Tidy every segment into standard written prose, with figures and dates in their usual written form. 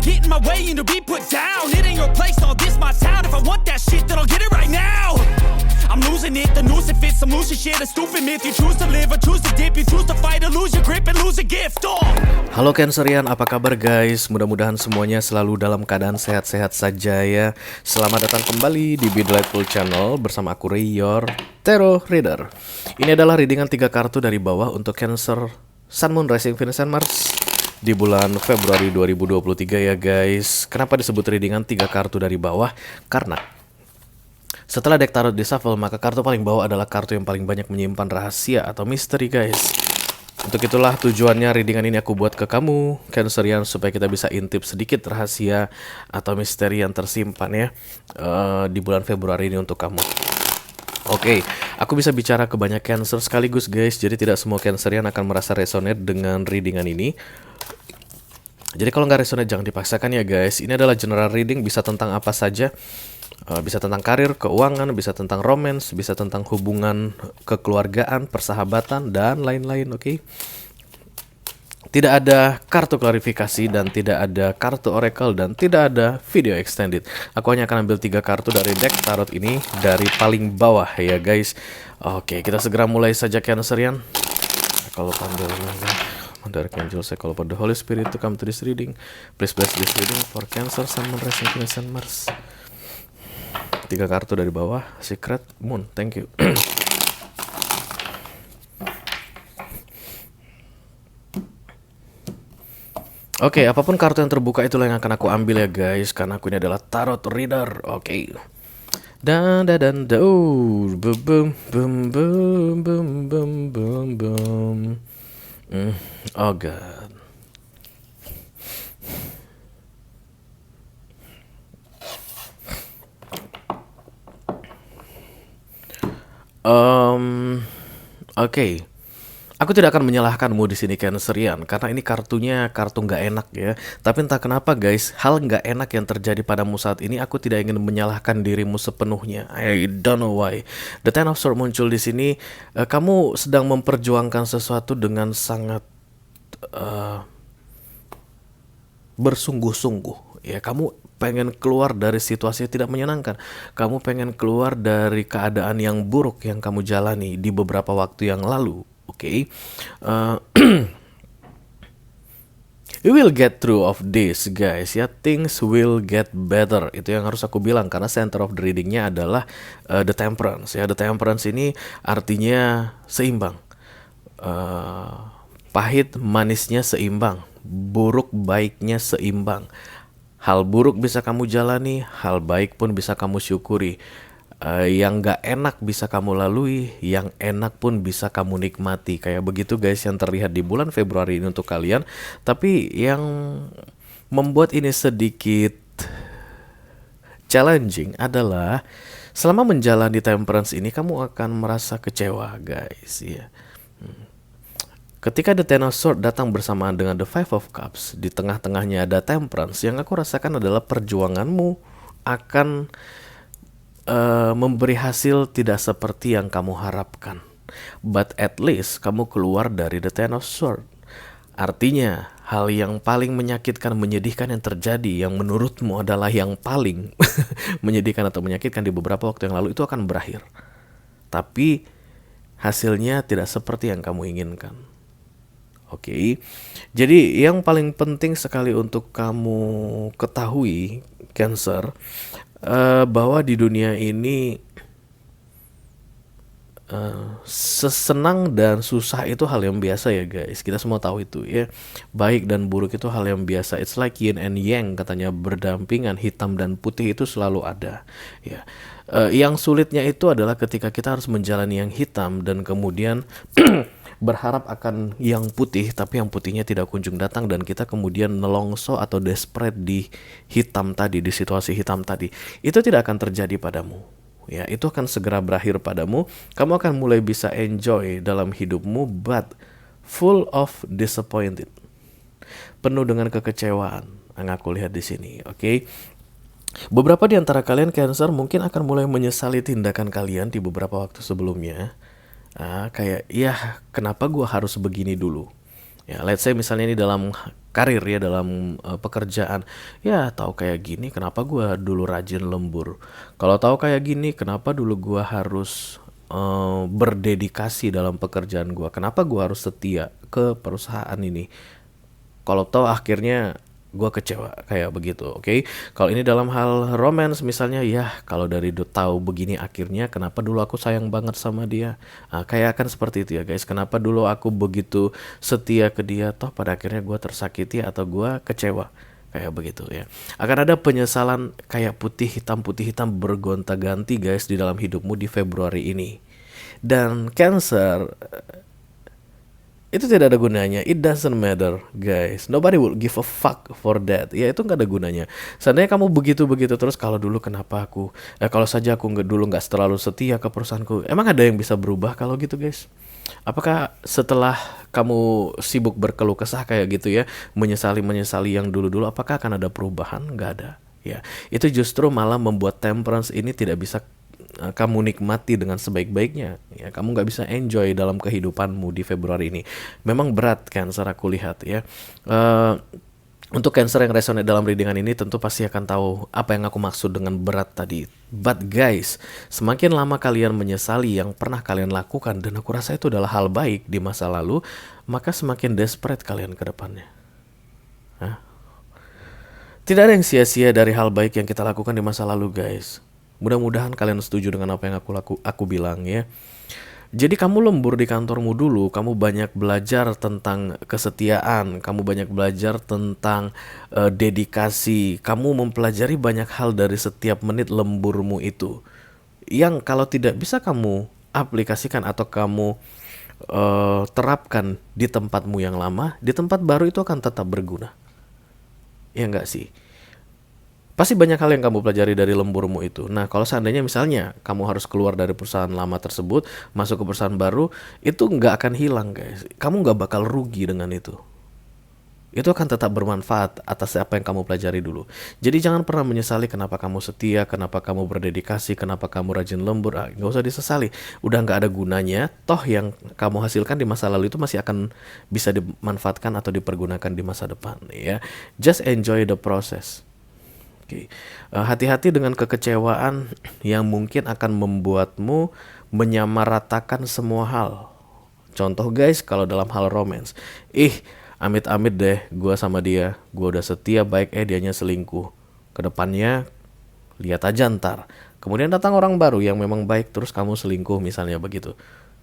get in my way and to be put down. It ain't your place, all this my town. If I want that shit, then I'll get it right now. I'm losing it, the noose it fits. I'm losing shit, a stupid myth. You choose to live or choose to dip. You choose to fight or lose your grip and lose a gift. Halo Cancerian, apa kabar guys? Mudah-mudahan semuanya selalu dalam keadaan sehat-sehat saja ya. Selamat datang kembali di Be Delightful Channel bersama aku Ray, your Tarot Reader. Ini adalah readingan 3 kartu dari bawah untuk Cancer, Sun, Moon, Rising, Venus, and Mars di bulan Februari 2023 ya guys. Kenapa disebut readingan 3 kartu dari bawah? Karena setelah deck tarot di shuffle, maka kartu paling bawah adalah kartu yang paling banyak menyimpan rahasia atau misteri guys. Untuk itulah tujuannya readingan ini aku buat ke kamu Cancerian, supaya kita bisa intip sedikit rahasia atau misteri yang tersimpan ya di bulan Februari ini untuk kamu. Oke, aku bisa bicara ke banyak Cancer sekaligus guys, jadi tidak semua Cancerian akan merasa resonate dengan readingan ini. Jadi kalau nggak resonate jangan dipaksakan ya guys. Ini adalah general reading, bisa tentang apa saja. Bisa tentang karir, keuangan, bisa tentang romance, bisa tentang hubungan kekeluargaan, persahabatan, dan lain-lain, oke? Tidak ada kartu klarifikasi dan tidak ada kartu oracle dan tidak ada video extended. Aku hanya akan ambil 3 kartu dari deck tarot ini dari paling bawah ya guys. Oke, kita segera mulai saja Cancerian. Kalau pandai Dark Angel, saya call upon the Holy Spirit to come to this reading. Please bless this reading for Cancer, Sun, Moon, Rising, Venus, and Mars. 3 kartu dari bawah, Secret, Moon, thank you. Oke, apapun kartu yang terbuka itulah yang akan aku ambil ya guys, karena aku ini adalah tarot reader. Oke. Dan bum bum bum bum bum bum bum bum. Oh god. Oke. Aku tidak akan menyalahkanmu di sini Cancerian, karena ini kartunya kartu nggak enak ya. Tapi entah kenapa guys, hal nggak enak yang terjadi padamu saat ini, aku tidak ingin menyalahkan dirimu sepenuhnya. I don't know why. The Ten of Swords muncul di sini. Kamu sedang memperjuangkan sesuatu dengan sangat bersungguh-sungguh. Ya, kamu pengen keluar dari situasi yang tidak menyenangkan. Kamu pengen keluar dari keadaan yang buruk yang kamu jalani di beberapa waktu yang lalu. Oke, we will get through of this guys ya. Things will get better. Itu yang harus aku bilang, karena center of the readingnya adalah the Temperance ya. The Temperance ini artinya seimbang. Pahit manisnya seimbang, buruk baiknya seimbang. Hal buruk bisa kamu jalani, hal baik pun bisa kamu syukuri. Yang gak enak bisa kamu lalui, yang enak pun bisa kamu nikmati. Kayak begitu guys yang terlihat di bulan Februari ini untuk kalian. Tapi yang membuat ini sedikit challenging adalah selama menjalani Temperance ini kamu akan merasa kecewa guys ya. Ketika The Ten of Swords datang bersamaan dengan The Five of Cups, di tengah-tengahnya ada Temperance, yang aku rasakan adalah perjuanganmu akan memberi hasil tidak seperti yang kamu harapkan. But at least kamu keluar dari The Ten of Swords. Artinya hal yang paling menyakitkan, menyedihkan yang terjadi, yang menurutmu adalah yang paling menyedihkan atau menyakitkan di beberapa waktu yang lalu, itu akan berakhir. Tapi hasilnya tidak seperti yang kamu inginkan. Oke, jadi yang paling penting sekali untuk kamu ketahui Cancer, bahwa di dunia ini sesenang dan susah itu hal yang biasa ya guys. Kita semua tahu itu ya. Baik dan buruk itu hal yang biasa. It's like yin and yang, katanya berdampingan. Hitam dan putih itu selalu ada ya. Yang sulitnya itu adalah ketika kita harus menjalani yang hitam dan kemudian berharap akan yang putih, tapi yang putihnya tidak kunjung datang dan kita kemudian nelongso atau desperate di hitam tadi, di situasi hitam tadi. Itu tidak akan terjadi padamu. Ya, itu akan segera berakhir padamu. Kamu akan mulai bisa enjoy dalam hidupmu, but full of disappointed. Penuh dengan kekecewaan yang aku lihat di sini, oke? Beberapa di antara kalian Cancer mungkin akan mulai menyesali tindakan kalian di beberapa waktu sebelumnya. Kayak, ya kenapa gue harus begini dulu? Ya, let's say misalnya ini dalam karir ya, dalam pekerjaan. Ya tahu kayak gini kenapa gua dulu rajin lembur. Kalau tahu kayak gini kenapa dulu gua harus berdedikasi dalam pekerjaan gua. Kenapa gua harus setia ke perusahaan ini. Kalau tahu akhirnya gua kecewa kayak begitu, oke? Kalau ini dalam hal romance misalnya, ya kalau dari tahu begini akhirnya, kenapa dulu aku sayang banget sama dia. Kayak akan seperti itu ya guys. Kenapa dulu aku begitu setia ke dia, toh pada akhirnya gua tersakiti atau gua kecewa. Kayak begitu ya. Akan ada penyesalan kayak putih hitam bergonta-ganti guys di dalam hidupmu di Februari ini. Dan Cancer, itu tidak ada gunanya. It doesn't matter, guys. Nobody will give a fuck for that. Ya itu nggak ada gunanya. Seandainya kamu begitu terus, kalau dulu kenapa aku? Kalau saja aku dulu nggak terlalu setia ke perusahaanku. Emang ada yang bisa berubah kalau gitu, guys? Apakah setelah kamu sibuk berkeluh kesah kayak gitu ya, menyesali yang dulu-dulu, apakah akan ada perubahan? Nggak ada. Ya, itu justru malah membuat temperance ini tidak bisa kamu nikmati dengan sebaik-baiknya. Ya, kamu nggak bisa enjoy dalam kehidupanmu di Februari ini. Memang berat Cancer, aku lihat ya. Untuk Cancer yang resonate dalam readingan ini tentu pasti akan tahu apa yang aku maksud dengan berat tadi. But guys, semakin lama kalian menyesali yang pernah kalian lakukan, dan aku rasa itu adalah hal baik di masa lalu, maka semakin desperate kalian ke depannya. Tidak ada yang sia-sia dari hal baik yang kita lakukan di masa lalu, guys. Mudah-mudahan kalian setuju dengan apa yang aku bilang ya. Jadi kamu lembur di kantormu dulu, kamu banyak belajar tentang kesetiaan, kamu banyak belajar tentang dedikasi, kamu mempelajari banyak hal dari setiap menit lemburmu itu. Yang kalau tidak bisa kamu aplikasikan atau kamu terapkan di tempatmu yang lama, di tempat baru itu akan tetap berguna. Ya enggak sih? Pasti banyak hal yang kamu pelajari dari lemburmu itu. Nah, kalau seandainya misalnya kamu harus keluar dari perusahaan lama tersebut, masuk ke perusahaan baru, itu nggak akan hilang, guys. Kamu nggak bakal rugi dengan itu. Itu akan tetap bermanfaat atas apa yang kamu pelajari dulu. Jadi jangan pernah menyesali kenapa kamu setia, kenapa kamu berdedikasi, kenapa kamu rajin lembur. Nggak usah disesali. Udah nggak ada gunanya. Toh yang kamu hasilkan di masa lalu itu masih akan bisa dimanfaatkan atau dipergunakan di masa depan. Ya, just enjoy the process. Oke. Hati-hati dengan kekecewaan yang mungkin akan membuatmu menyamaratakan semua hal. Contoh guys, kalau dalam hal romance, amit-amit deh gue sama dia, gue udah setia baik, dianya selingkuh. Kedepannya lihat aja ntar. Kemudian datang orang baru yang memang baik, terus kamu selingkuh misalnya begitu.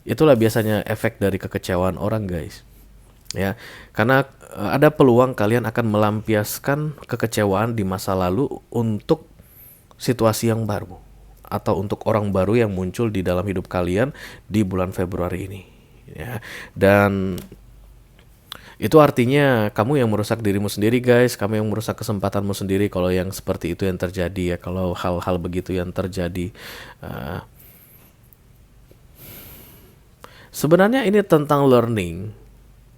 Itulah biasanya efek dari kekecewaan orang, guys. Ya, karena ada peluang kalian akan melampiaskan kekecewaan di masa lalu untuk situasi yang baru atau untuk orang baru yang muncul di dalam hidup kalian di bulan Februari ini. Ya, dan itu artinya kamu yang merusak dirimu sendiri, guys. Kamu yang merusak kesempatanmu sendiri kalau yang seperti itu yang terjadi ya. Kalau hal-hal begitu yang terjadi. Sebenarnya ini tentang learning.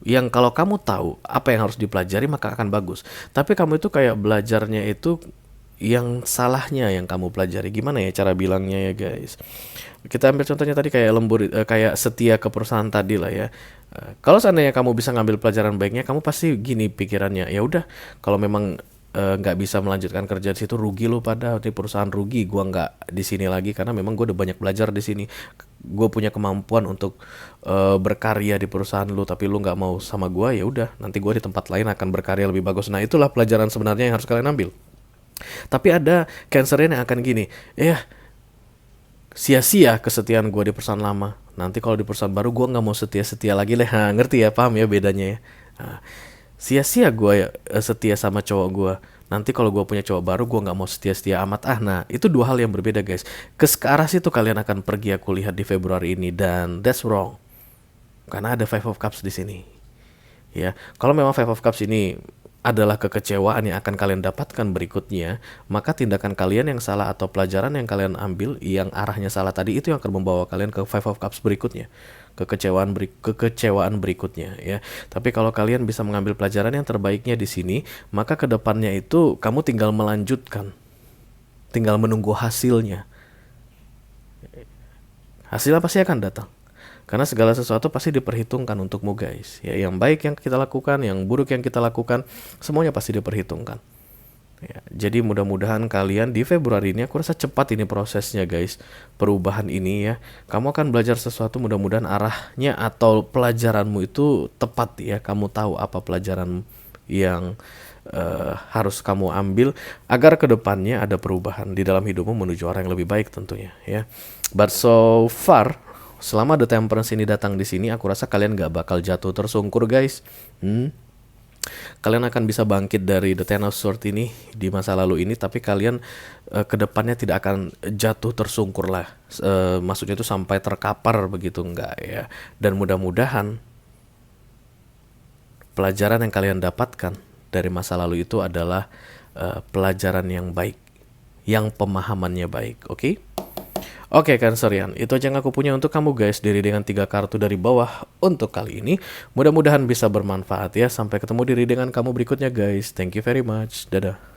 Yang kalau kamu tahu apa yang harus dipelajari maka akan bagus. Tapi kamu itu kayak belajarnya itu yang salahnya yang kamu pelajari. Gimana ya cara bilangnya ya, guys? Kita ambil contohnya tadi kayak lembur, kayak setia ke perusahaan tadi lah ya. Kalau seandainya kamu bisa ngambil pelajaran baiknya, kamu pasti gini pikirannya, ya udah kalau memang nggak bisa melanjutkan kerja di situ, rugi lo pada di perusahaan, rugi gua nggak di sini lagi karena memang gue udah banyak belajar di sini, gue punya kemampuan untuk berkarya di perusahaan lu, tapi lu nggak mau sama gue, ya udah nanti gue di tempat lain akan berkarya lebih bagus. Nah itulah pelajaran sebenarnya yang harus kalian ambil. Tapi ada Cancernya yang akan gini, sia-sia kesetiaan gue di perusahaan lama, nanti kalau di perusahaan baru gue nggak mau setia lagi lah. Ngerti ya, paham ya bedanya ya. Sia-sia gue setia sama cowok gue, nanti kalau gue punya cowok baru gue nggak mau setia amat. Nah itu dua hal yang berbeda, guys. Ke arah situ kalian akan pergi, aku lihat di Februari ini, dan that's wrong karena ada Five of Cups di sini. Ya, kalau memang Five of Cups ini adalah kekecewaan yang akan kalian dapatkan berikutnya, maka tindakan kalian yang salah atau pelajaran yang kalian ambil yang arahnya salah tadi itu yang akan membawa kalian ke Five of Cups berikutnya, kekecewaan berikutnya ya. Tapi kalau kalian bisa mengambil pelajaran yang terbaiknya di sini, maka kedepannya itu kamu tinggal melanjutkan, tinggal menunggu hasilnya. Hasilnya pasti akan datang. Karena segala sesuatu pasti diperhitungkan untukmu guys. Ya, yang baik yang kita lakukan, yang buruk yang kita lakukan, semuanya pasti diperhitungkan. Ya, jadi mudah-mudahan kalian di Februari ini, aku rasa cepat ini prosesnya guys, perubahan ini ya. Kamu akan belajar sesuatu, mudah-mudahan arahnya atau pelajaranmu itu tepat ya. Kamu tahu apa pelajaran yang harus kamu ambil agar kedepannya ada perubahan di dalam hidupmu menuju orang yang lebih baik tentunya ya. But so far, selama The Temperance ini datang di sini, aku rasa kalian gak bakal jatuh tersungkur guys. Kalian akan bisa bangkit dari The Ten of Swords ini di masa lalu ini, tapi kalian kedepannya tidak akan jatuh tersungkur lah. Maksudnya itu sampai terkapar begitu, enggak ya. Dan mudah-mudahan pelajaran yang kalian dapatkan dari masa lalu itu adalah pelajaran yang baik, yang pemahamannya baik, oke? Oke Cancerian, itu aja yang aku punya untuk kamu guys, diri dengan 3 kartu dari bawah untuk kali ini. Mudah-mudahan bisa bermanfaat ya. Sampai ketemu di readingan kamu berikutnya guys. Thank you very much. Dadah.